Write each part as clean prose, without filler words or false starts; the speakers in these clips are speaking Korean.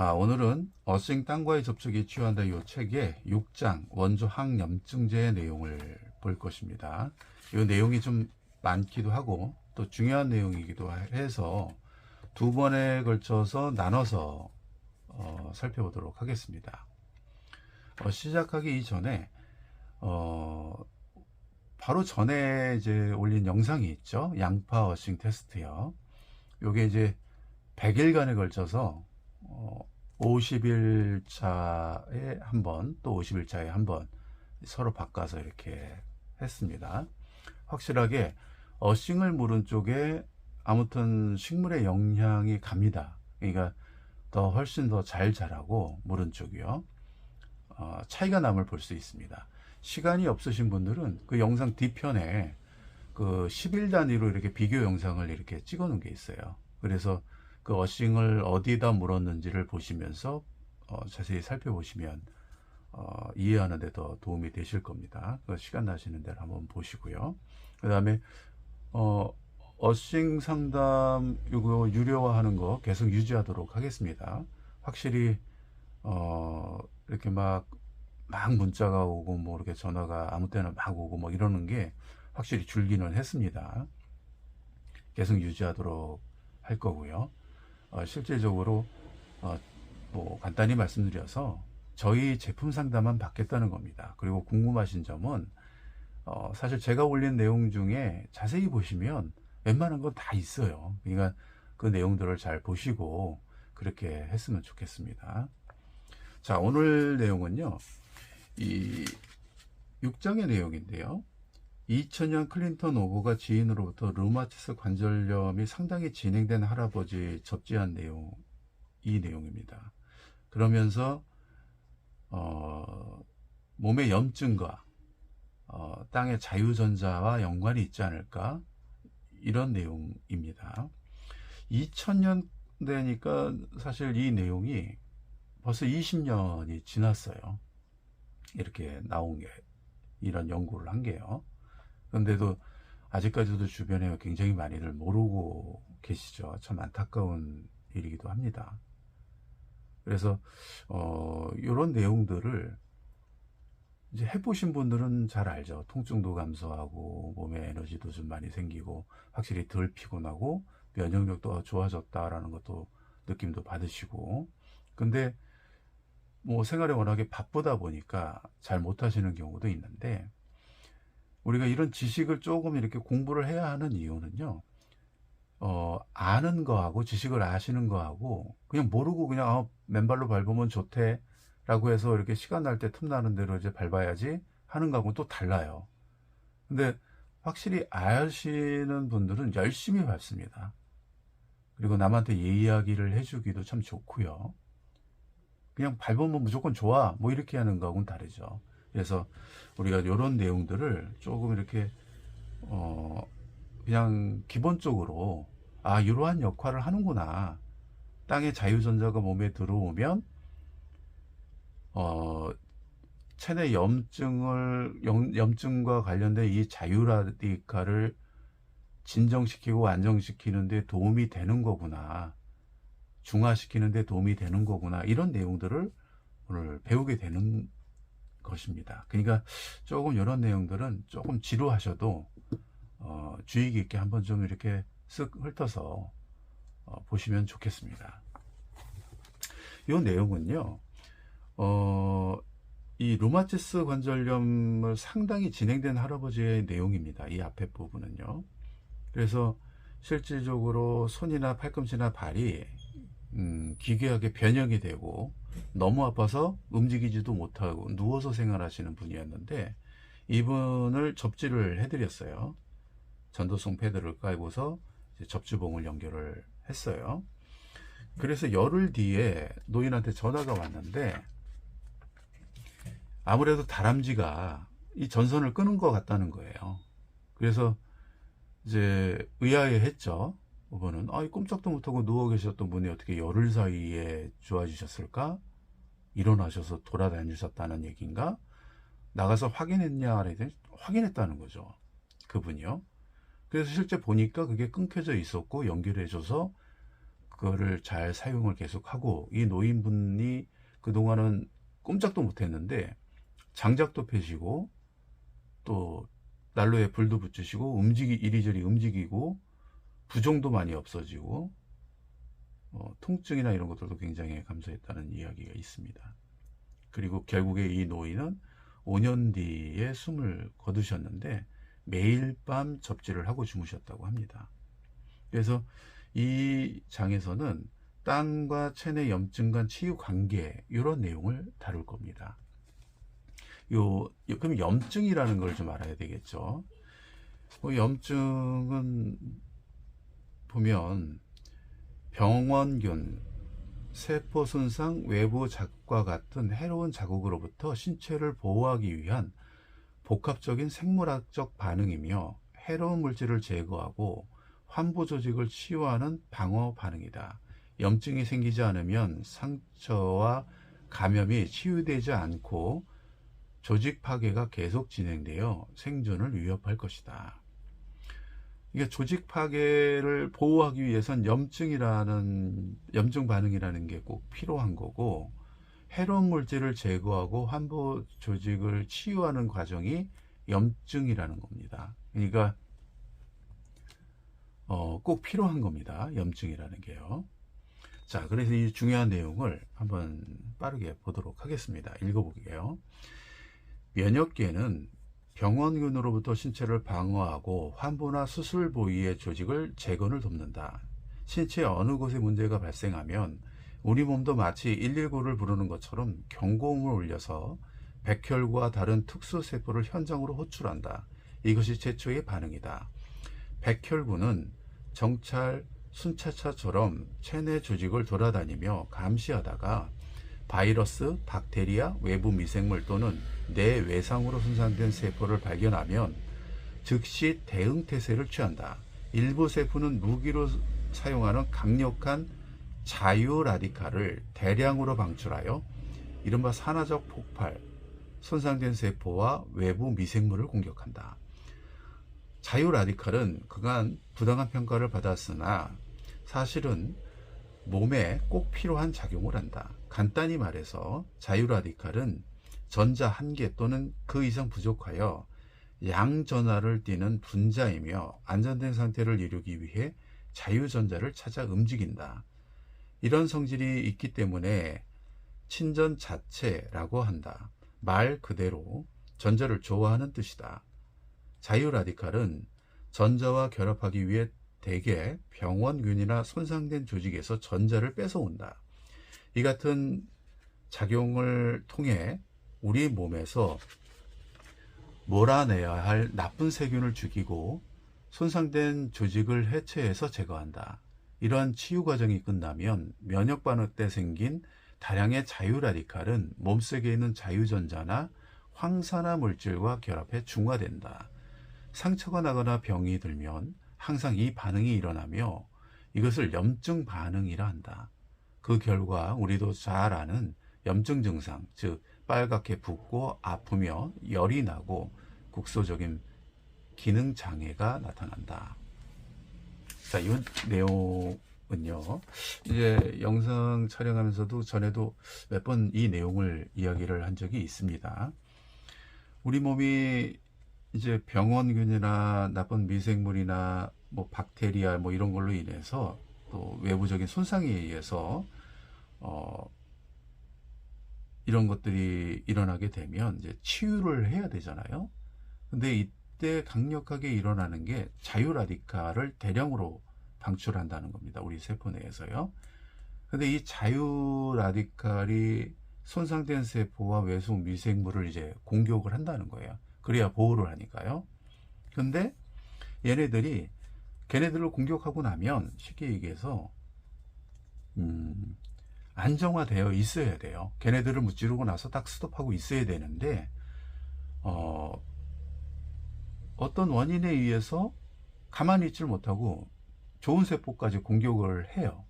오늘은 어싱 땅과의 접촉이 치유한다 이 책의 6장 원조 항염증제의 내용을 볼 것입니다. 이 내용이 좀 많기도 하고 또 중요한 내용이기도 해서 두 번에 걸쳐서 나눠서 살펴보도록 하겠습니다. 시작하기 이전에 바로 전에 이제 올린 영상이 있죠. 양파 어싱 테스트요. 요게 이제 100일간에 걸쳐서 50일차에 한 번, 또 50일차에 한 번 서로 바꿔서 이렇게 했습니다. 확실하게 어싱을 물은 쪽에 아무튼 식물의 영향이 갑니다. 그러니까 더 훨씬 더 잘 자라고 물은 쪽이요. 차이가 남을 볼 수 있습니다. 시간이 없으신 분들은 그 영상 뒤편에 그 10일 단위로 이렇게 비교 영상을 이렇게 찍어 놓은 게 있어요. 그래서 그 어싱을 어디다 물었는지를 보시면서 자세히 살펴보시면 이해하는 데 더 도움이 되실 겁니다. 그 시간 나시는 대로 한번 보시고요. 그 다음에 어싱 상담 이거 유료화하는 거 계속 유지하도록 하겠습니다. 확실히 이렇게 막 문자가 오고 뭐 이렇게 전화가 아무 때나 막 오고 뭐 이러는 게 확실히 줄기는 했습니다. 계속 유지하도록 할 거고요. 실질적으로 뭐 간단히 말씀드려서 저희 제품 상담만 받겠다는 겁니다. 그리고 궁금하신 점은 사실 제가 올린 내용 중에 자세히 보시면 웬만한 건 다 있어요. 그러니까 그 내용들을 잘 보시고 그렇게 했으면 좋겠습니다. 자, 오늘 내용은요, 이 6장의 내용인데요. 2000년 클린턴 오보가 지인으로부터 류마티스 관절염이 상당히 진행된 할아버지 접지한 내용, 이 내용입니다. 그러면서 몸의 염증과 땅의 자유전자와 연관이 있지 않을까, 이런 내용입니다. 2000년 되니까 사실 이 내용이 벌써 20년이 지났어요. 이렇게 나온 게, 이런 연구를 한 게요. 그런데도 아직까지도 주변에 굉장히 많이들 모르고 계시죠. 참 안타까운 일이기도 합니다. 그래서 이런 내용들을 이제 해보신 분들은 잘 알죠. 통증도 감소하고 몸에 에너지도 좀 많이 생기고 확실히 덜 피곤하고 면역력도 좋아졌다라는 것도 느낌도 받으시고. 근데 뭐 생활에 워낙에 바쁘다 보니까 잘 못하시는 경우도 있는데, 우리가 이런 지식을 조금 이렇게 공부를 해야 하는 이유는요, 아는 거하고 지식을 아시는 거하고 그냥 모르고 그냥 맨발로 밟으면 좋대 라고 해서 이렇게 시간 날 때 틈나는 대로 이제 밟아야지 하는 거하고는 또 달라요. 근데 확실히 아시는 분들은 열심히 밟습니다. 그리고 남한테 이야기를 해주기도 참 좋고요. 그냥 밟으면 무조건 좋아 뭐 이렇게 하는 거하고는 다르죠. 그래서 우리가 이런 내용들을 조금 이렇게 그냥 기본적으로 이러한 역할을 하는구나. 땅의 자유전자가 몸에 들어오면 체내 염증과 관련된 이 자유라디칼을 진정시키고 안정시키는 데 도움이 되는 거구나. 중화시키는 데 도움이 되는 거구나. 이런 내용들을 오늘 배우게 되는 것입니다. 그러니까 조금 이런 내용들은 조금 지루하셔도 주의 깊게 한번 좀 이렇게 쓱 훑어서 보시면 좋겠습니다. 이 내용은요, 이 류마티스 관절염을 상당히 진행된 할아버지의 내용입니다. 이 앞에 부분은요. 그래서 실질적으로 손이나 팔꿈치나 발이 기괴하게 변형이 되고 너무 아파서 움직이지도 못하고 누워서 생활하시는 분이었는데, 이분을 접지를 해드렸어요. 전도성 패드를 깔고서 접주봉을 연결을 했어요. 그래서 열흘 뒤에 노인한테 전화가 왔는데, 아무래도 다람쥐가 이 전선을 끄는 것 같다는 거예요. 그래서 이제 의아해했죠. 그분은 꼼짝도 못하고 누워 계셨던 분이 어떻게 열흘 사이에 좋아지셨을까? 일어나셔서 돌아다니셨다는 얘기인가? 나가서 확인했냐? 그랬더니 확인했다는 거죠. 그분이요. 그래서 실제 보니까 그게 끊겨져 있었고 연결해줘서 그거를 잘 사용을 계속하고, 이 노인분이 그동안은 꼼짝도 못했는데 장작도 펴시고 또 난로에 불도 붙이시고 이리저리 움직이고 부종도 많이 없어지고 통증이나 이런 것들도 굉장히 감소했다는 이야기가 있습니다. 그리고 결국에 이 노인은 5년 뒤에 숨을 거두셨는데 매일 밤 접지를 하고 주무셨다고 합니다. 그래서 이 장에서는 땅과 체내 염증 간 치유 관계, 이런 내용을 다룰 겁니다. 그럼 염증이라는 걸 좀 알아야 되겠죠. 염증은 보면 병원균, 세포 손상, 외부 자극과 같은 해로운 자극으로부터 신체를 보호하기 위한 복합적인 생물학적 반응이며, 해로운 물질을 제거하고 환부 조직을 치유하는 방어 반응이다. 염증이 생기지 않으면 상처와 감염이 치유되지 않고 조직 파괴가 계속 진행되어 생존을 위협할 것이다. 이게 조직 파괴를 보호하기 위해선 염증 반응이라는 게 꼭 필요한 거고, 해로운 물질을 제거하고 환부 조직을 치유하는 과정이 염증이라는 겁니다. 그러니까 꼭 필요한 겁니다. 염증이라는 게요. 자, 그래서 이 중요한 내용을 한번 빠르게 보도록 하겠습니다. 읽어볼게요. 면역계는 병원균으로부터 신체를 방어하고 환부나 수술 부위의 조직을 재건을 돕는다. 신체 어느 곳에 문제가 발생하면 우리 몸도 마치 119를 부르는 것처럼 경고음을 울려서 백혈구와 다른 특수세포를 현장으로 호출한다. 이것이 최초의 반응이다. 백혈구는 정찰 순찰차처럼 체내 조직을 돌아다니며 감시하다가 바이러스, 박테리아, 외부 미생물 또는 내외상으로 손상된 세포를 발견하면 즉시 대응 태세를 취한다. 일부 세포는 무기로 사용하는 강력한 자유 라디칼을 대량으로 방출하여 이른바 산화적 폭발, 손상된 세포와 외부 미생물을 공격한다. 자유 라디칼은 그간 부당한 평가를 받았으나 사실은 몸에 꼭 필요한 작용을 한다. 간단히 말해서 자유 라디칼은 전자 1개 또는 그 이상 부족하여 양전하를 띠는 분자이며 안전된 상태를 이루기 위해 자유전자를 찾아 움직인다. 이런 성질이 있기 때문에 친전 자체라고 한다. 말 그대로 전자를 좋아하는 뜻이다. 자유 라디칼은 전자와 결합하기 위해 대개 병원균이나 손상된 조직에서 전자를 뺏어온다. 이 같은 작용을 통해 우리 몸에서 몰아내야 할 나쁜 세균을 죽이고 손상된 조직을 해체해서 제거한다. 이러한 치유 과정이 끝나면 면역 반응 때 생긴 다량의 자유 라디칼은 몸속에 있는 자유전자나 황산화 물질과 결합해 중화된다. 상처가 나거나 병이 들면 항상 이 반응이 일어나며 이것을 염증 반응이라 한다. 그 결과 우리도 잘 아는 염증 증상, 즉 빨갛게 붓고 아프며 열이 나고 국소적인 기능 장애가 나타난다. 자, 이 내용은요, 이제 영상 촬영하면서도 전에도 몇 번 이 내용을 이야기를 한 적이 있습니다. 우리 몸이 이제 병원균이나 나쁜 미생물이나 뭐 박테리아 뭐 이런 걸로 인해서 또 외부적인 손상에 의해서 이런 것들이 일어나게 되면 이제 치유를 해야 되잖아요. 근데 이때 강력하게 일어나는 게 자유 라디칼을 대량으로 방출한다는 겁니다. 우리 세포 내에서요. 근데 이 자유 라디칼이 손상된 세포와 외부 미생물을 이제 공격을 한다는 거예요. 그래야 보호를 하니까요. 근데 걔네들을 공격하고 나면 쉽게 얘기해서 안정화되어 있어야 돼요. 걔네들을 무찌르고 나서 딱 스톱하고 있어야 되는데 어떤 원인에 의해서 가만히 있질 못하고 좋은 세포까지 공격을 해요.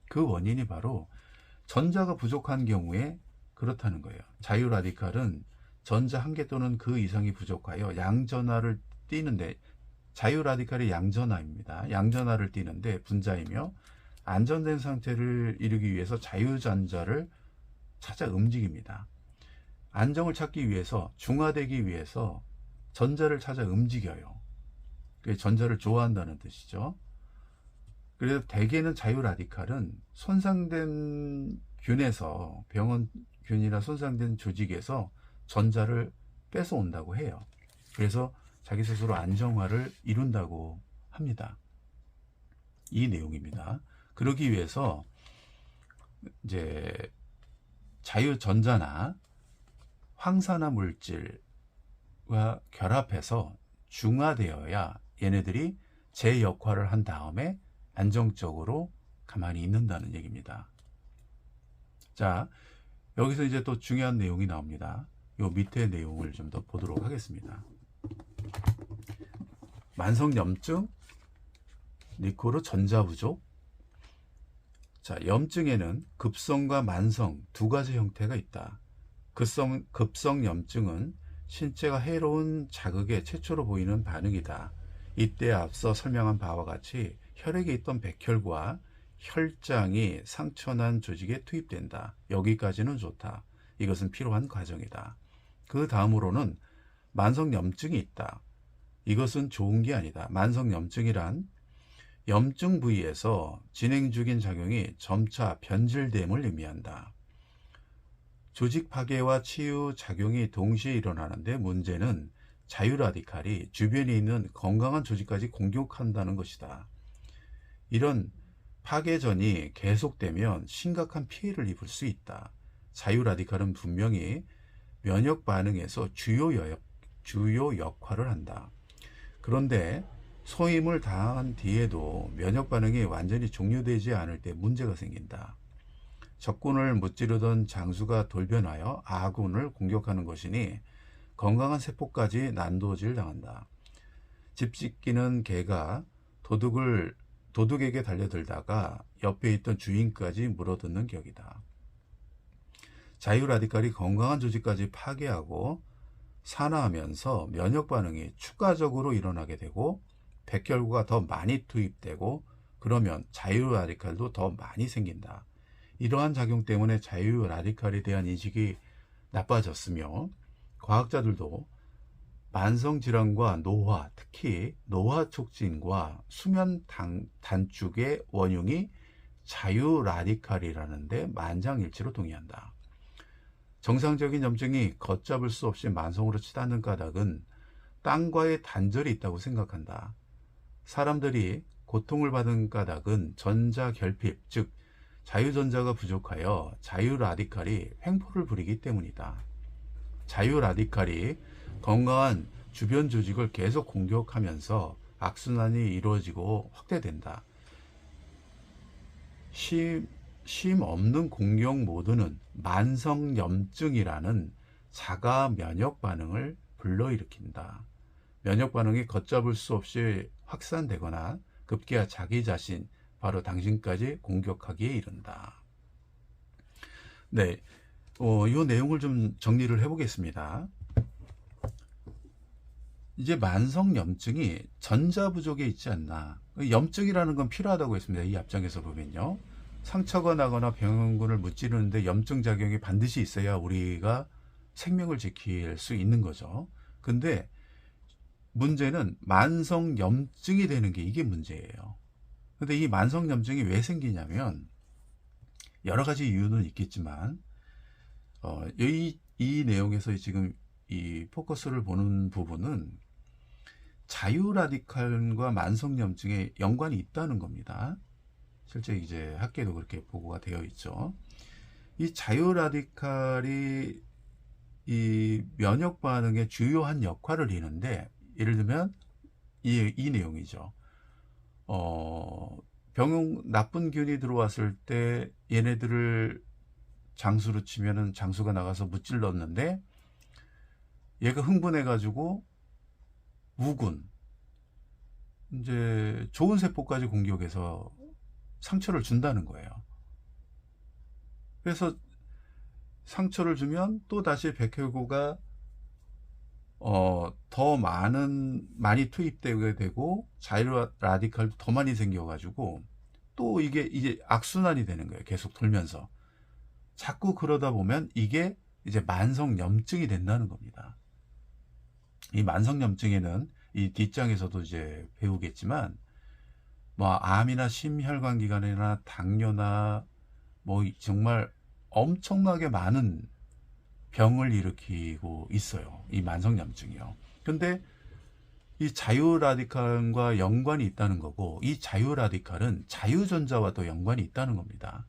그 원인이 바로 전자가 부족한 경우에 그렇다는 거예요. 자유 라디칼은 전자 1개 또는 그 이상이 부족하여 양전하를 띠는데, 자유 라디칼이 양전하입니다. 양전하를 띠는데 분자이며 안전된 상태를 이루기 위해서 자유전자를 찾아 움직입니다. 안정을 찾기 위해서, 중화되기 위해서 전자를 찾아 움직여요. 그게 전자를 좋아한다는 뜻이죠. 그래서 대개는 자유 라디칼은 손상된 균에서, 병원균이나 손상된 조직에서 전자를 뺏어온다고 해요. 그래서 자기 스스로 안정화를 이룬다고 합니다. 이 내용입니다. 그러기 위해서 이제 자유전자나 황산화 물질과 결합해서 중화되어야 얘네들이 제 역할을 한 다음에 안정적으로 가만히 있는다는 얘기입니다. 자, 여기서 이제 또 중요한 내용이 나옵니다. 요 밑에 내용을 좀 더 보도록 하겠습니다. 만성염증, 니코르 전자 부족. 자, 염증에는 급성과 만성 두 가지 형태가 있다. 급성 염증은 신체가 해로운 자극에 최초로 보이는 반응이다. 이때 앞서 설명한 바와 같이 혈액에 있던 백혈과 혈장이 상처난 조직에 투입된다. 여기까지는 좋다. 이것은 필요한 과정이다. 그 다음으로는 만성염증이 있다. 이것은 좋은 게 아니다. 만성염증이란 염증 부위에서 진행 중인 작용이 점차 변질됨을 의미한다. 조직 파괴와 치유 작용이 동시에 일어나는데 문제는 자유라디칼이 주변에 있는 건강한 조직까지 공격한다는 것이다. 이런 파괴전이 계속되면 심각한 피해를 입을 수 있다. 자유라디칼은 분명히 면역 반응에서 주요 역할을 한다. 그런데 소임을 당한 뒤에도 면역 반응이 완전히 종료되지 않을 때 문제가 생긴다. 적군을 무찌르던 장수가 돌변하여 아군을 공격하는 것이니 건강한 세포까지 난도질 당한다. 집 지키는 개가 도둑에게 달려들다가 옆에 있던 주인까지 물어뜯는 격이다. 자유라디칼이 건강한 조직까지 파괴하고 산화하면서 면역 반응이 추가적으로 일어나게 되고 백혈구가 더 많이 투입되고 그러면 자유라디칼도 더 많이 생긴다. 이러한 작용 때문에 자유라디칼에 대한 인식이 나빠졌으며 과학자들도 만성질환과 노화, 특히 노화 촉진과 수면 단축의 원흉이 자유라디칼이라는 데 만장일치로 동의한다. 정상적인 염증이 걷잡을 수 없이 만성으로 치닫는 까닭은 땅과의 단절이 있다고 생각한다. 사람들이 고통을 받은 까닭은 전자 결핍, 즉 자유전자가 부족하여 자유라디칼이 횡포를 부리기 때문이다. 자유라디칼이 건강한 주변 조직을 계속 공격하면서 악순환이 이루어지고 확대된다. 쉼 없는 공격 모드는 만성염증이라는 자가 면역 반응을 불러일으킨다. 면역 반응이 걷잡을 수 없이 확산되거나 급기야 자기 자신, 바로 당신까지 공격하기에 이른다. 네, 이 내용을 좀 정리를 해보겠습니다. 이제 만성염증이 전자 부족에 있지 않나. 염증이라는 건 필요하다고 했습니다. 이 앞장에서 보면요. 상처가 나거나 병원군을 무찌르는데 염증 작용이 반드시 있어야 우리가 생명을 지킬 수 있는 거죠. 근데 문제는 만성염증이 되는 게 이게 문제예요. 근데 이 만성염증이 왜 생기냐면 여러 가지 이유는 있겠지만 이 내용에서 지금 이 포커스를 보는 부분은 자유라디칼과 만성염증에 연관이 있다는 겁니다. 실제 이제 학계도 그렇게 보고가 되어 있죠. 이 자유라디칼이 이 면역 반응의 주요한 역할을 하는데, 예를 들면 이 내용이죠. 나쁜 균이 들어왔을 때 얘네들을 장수로 치면은 장수가 나가서 무찔렀는데 얘가 흥분해가지고 우군, 이제 좋은 세포까지 공격해서 상처를 준다는 거예요. 그래서 상처를 주면 또 다시 백혈구가 더 많이 투입되게 되고 자유라디칼도 더 많이 생겨가지고 또 이게 이제 악순환이 되는 거예요. 계속 돌면서. 자꾸 그러다 보면 이게 이제 만성염증이 된다는 겁니다. 이 만성염증에는 이 뒷장에서도 이제 배우겠지만, 뭐 암이나 심혈관기관이나 당뇨나 뭐 정말 엄청나게 많은 병을 일으키고 있어요. 이 만성염증이요. 근데 이 자유라디칼과 연관이 있다는 거고, 이 자유라디칼은 자유전자와도 연관이 있다는 겁니다.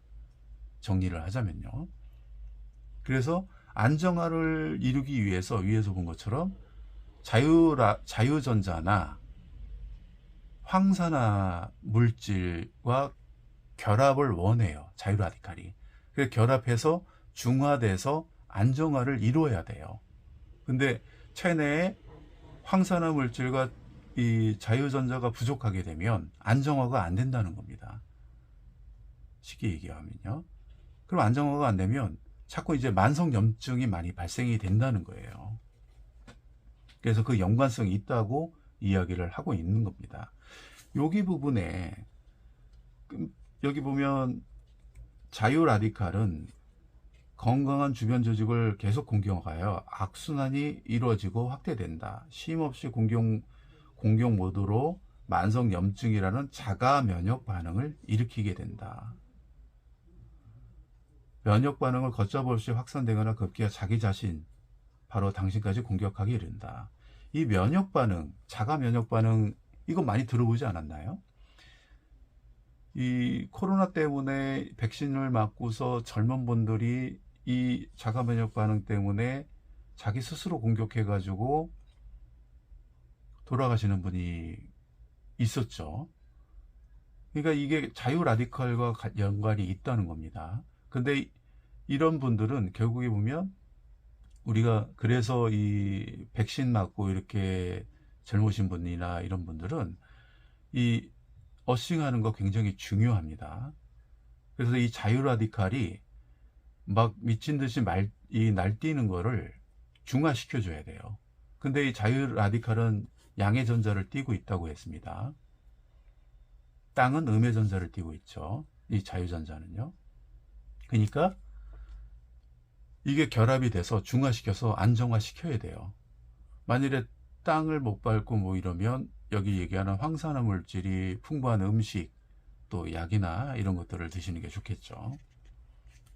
정리를 하자면요. 그래서 안정화를 이루기 위해서 위에서 본 것처럼 자유전자나 황산화 물질과 결합을 원해요. 자유라디칼이. 그래서 결합해서 중화돼서 안정화를 이루어야 돼요. 근데 체내에 황산화 물질과 이 자유전자가 부족하게 되면 안정화가 안 된다는 겁니다. 쉽게 얘기하면요. 그럼 안정화가 안 되면 자꾸 이제 만성염증이 많이 발생이 된다는 거예요. 그래서 그 연관성이 있다고 이야기를 하고 있는 겁니다. 여기 부분에 여기 보면 자유라디칼은 건강한 주변 조직을 계속 공격하여 악순환이 이루어지고 확대된다. 쉼없이 공격 모드로 만성염증이라는 자가 면역 반응을 일으키게 된다. 면역 반응을 걷잡을 없이 확산되거나 급기야 자기 자신, 바로 당신까지 공격하게 이른다. 이 면역 반응, 자가 면역 반응, 이거 많이 들어보지 않았나요? 이 코로나 때문에 백신을 맞고서 젊은 분들이 이 자가 면역 반응 때문에 자기 스스로 공격해 가지고 돌아가시는 분이 있었죠. 그러니까 이게 자유 라디칼과 연관이 있다는 겁니다. 근데 이런 분들은 결국에 보면 우리가 그래서 이 백신 맞고 이렇게 젊으신 분이나 이런 분들은 이 어싱하는 거 굉장히 중요합니다. 그래서 이 자유 라디칼이 막 미친 듯이 날뛰는 거를 중화시켜 줘야 돼요. 근데 이 자유 라디칼은 양의 전자를 띠고 있다고 했습니다. 땅은 음의 전자를 띠고 있죠. 이 자유전자는요. 그러니까 이게 결합이 돼서 중화시켜서 안정화시켜야 돼요. 만일에 땅을 못 밟고 뭐 이러면 여기 얘기하는 황산화 물질이 풍부한 음식, 또 약이나 이런 것들을 드시는 게 좋겠죠.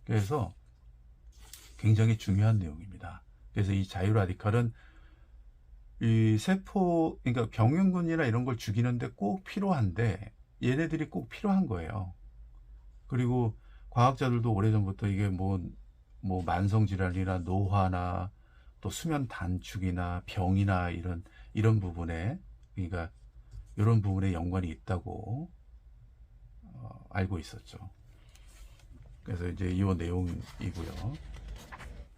그래서 굉장히 중요한 내용입니다. 그래서 이 자유라디칼은 이 세포, 그러니까 병균이나 이런 걸 죽이는데 꼭 필요한데 얘네들이 꼭 필요한 거예요. 그리고 과학자들도 오래전부터 이게 뭐 만성질환이나 노화나 또 수면 단축이나 병이나 이런 부분에, 그러니까 이런 부분에 연관이 있다고 알고 있었죠. 그래서 이제 이 내용이고요.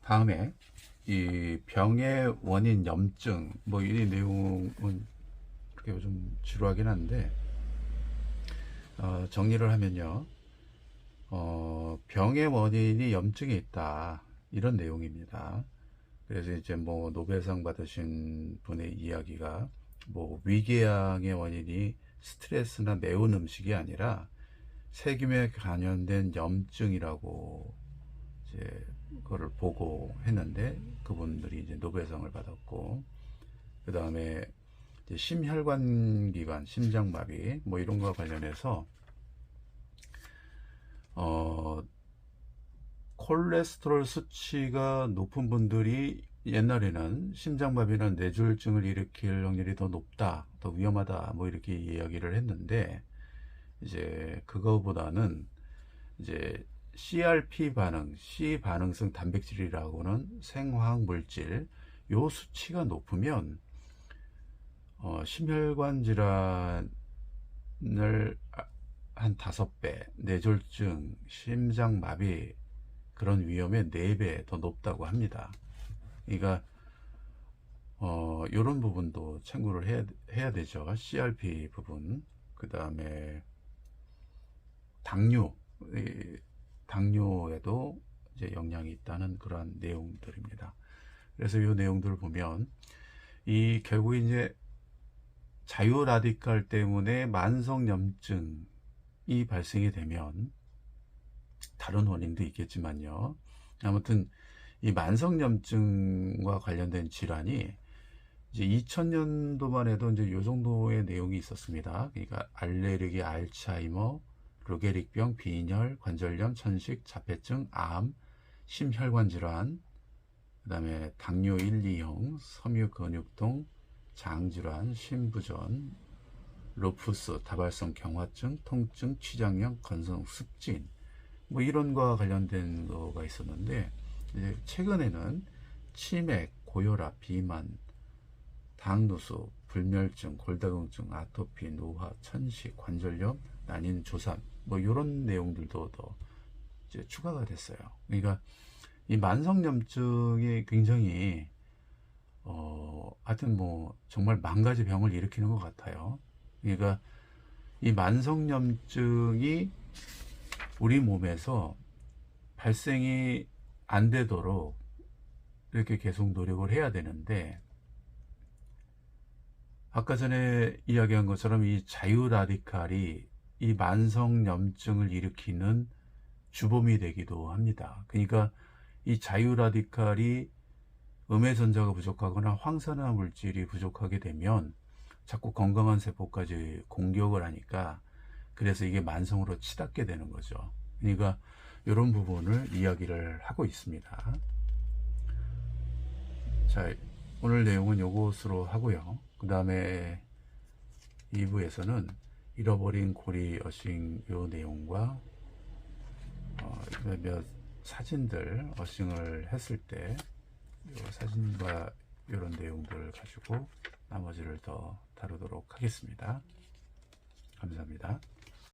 다음에 이 병의 원인 염증, 뭐 이 내용은 그렇게 좀 지루하긴 한데 정리를 하면요. 병의 원인이 염증에 있다, 이런 내용입니다. 그래서 이제 뭐 노벨상 받으신 분의 이야기가 뭐 위궤양의 원인이 스트레스나 매운 음식이 아니라 세균에 감염된 염증이라고 이제 그거를 보고 했는데, 그분들이 이제 노벨상을 받았고, 그 다음에 심혈관기관, 심장마비 뭐 이런 거와 관련해서 콜레스테롤 수치가 높은 분들이 옛날에는 심장마비나 뇌졸중을 일으킬 확률이 더 높다, 더 위험하다, 뭐 이렇게 이야기를 했는데, 이제 그거보다는 이제 CRP 반응, C 반응성 단백질이라고는 생화학 물질, 요 수치가 높으면 심혈관 질환을 한 5배, 뇌졸중, 심장마비 그런 위험의 4배 더 높다고 합니다. 그러니까 이런 부분도 참고를 해야 되죠. CRP 부분, 그 다음에 당뇨에도 이제 영향이 있다는 그러한 내용들입니다. 그래서 이 내용들을 보면 이 결국 이제 자유 라디칼 때문에 만성염증, 발생이 되면 다른 원인도 있겠지만요. 아무튼 이 만성염증과 관련된 질환이 이제 2000년도만 해도 이제 요 정도의 내용이 있었습니다. 그러니까 알레르기, 알츠하이머, 루게릭병, 빈혈, 관절염, 천식, 자폐증, 암, 심혈관 질환, 그 다음에 당뇨 1, 2형, 섬유근육통, 장질환, 심부전, 루푸스, 다발성 경화증, 통증, 취장염, 건성 습진, 뭐 이런 거와 관련된 거가 있었는데, 이제 최근에는 치맥, 고혈압, 비만, 당누수, 불멸증, 골다공증, 아토피, 노화, 천식, 관절염, 난임, 조산, 뭐 이런 내용들도 더 이제 추가가 됐어요. 그러니까 이 만성염증이 굉장히 하여튼 뭐 정말 만 가지 병을 일으키는 것 같아요. 그러니까 이 만성염증이 우리 몸에서 발생이 안 되도록 이렇게 계속 노력을 해야 되는데, 아까 전에 이야기한 것처럼 이 자유 라디칼이 이 만성염증을 일으키는 주범이 되기도 합니다. 그러니까 이 자유 라디칼이 음의 전자가 부족하거나 황산화 물질이 부족하게 되면 자꾸 건강한 세포까지 공격을 하니까, 그래서 이게 만성으로 치닫게 되는 거죠. 그러니까 이런 부분을 이야기를 하고 있습니다. 자, 오늘 내용은 요것으로 하고요. 그 다음에 2부에서는 잃어버린 고리 어싱 요 내용과 몇 사진들 어싱을 했을 때 요 사진과 이런 내용들을 가지고 나머지를 더 다루도록 하겠습니다. 감사합니다.